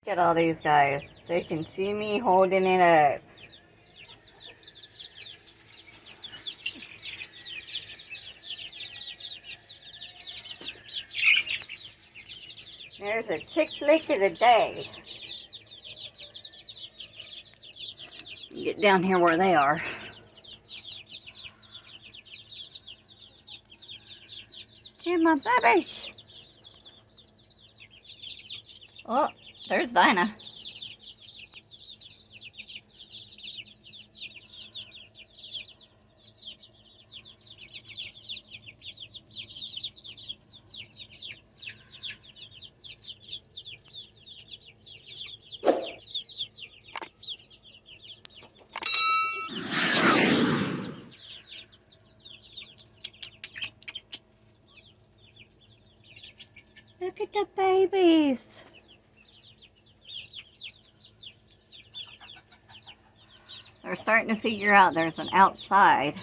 Look at all these guys. They can see me holding it up. There's a chick flick of the day. Get down here where they are. Here, my babies. Oh, there's Dina. Look at the babies. They're starting to figure out there's an outside.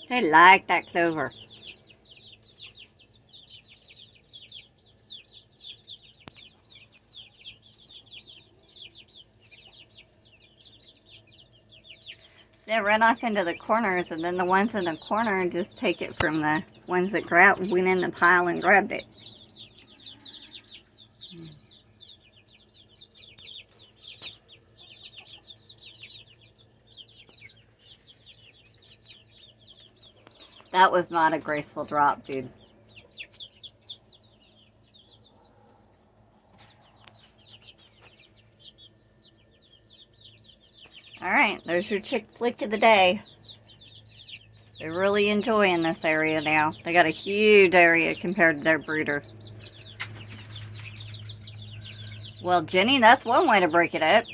They like that clover. They run off into the corners, and then the ones in the corner just take it from the ones that went in the pile and grabbed it. That was not a graceful drop, dude. Alright, there's your chick flick of the day. They're really enjoying this area now. They got a huge area compared to their brooder. Well, Jenny, that's one way to break it up.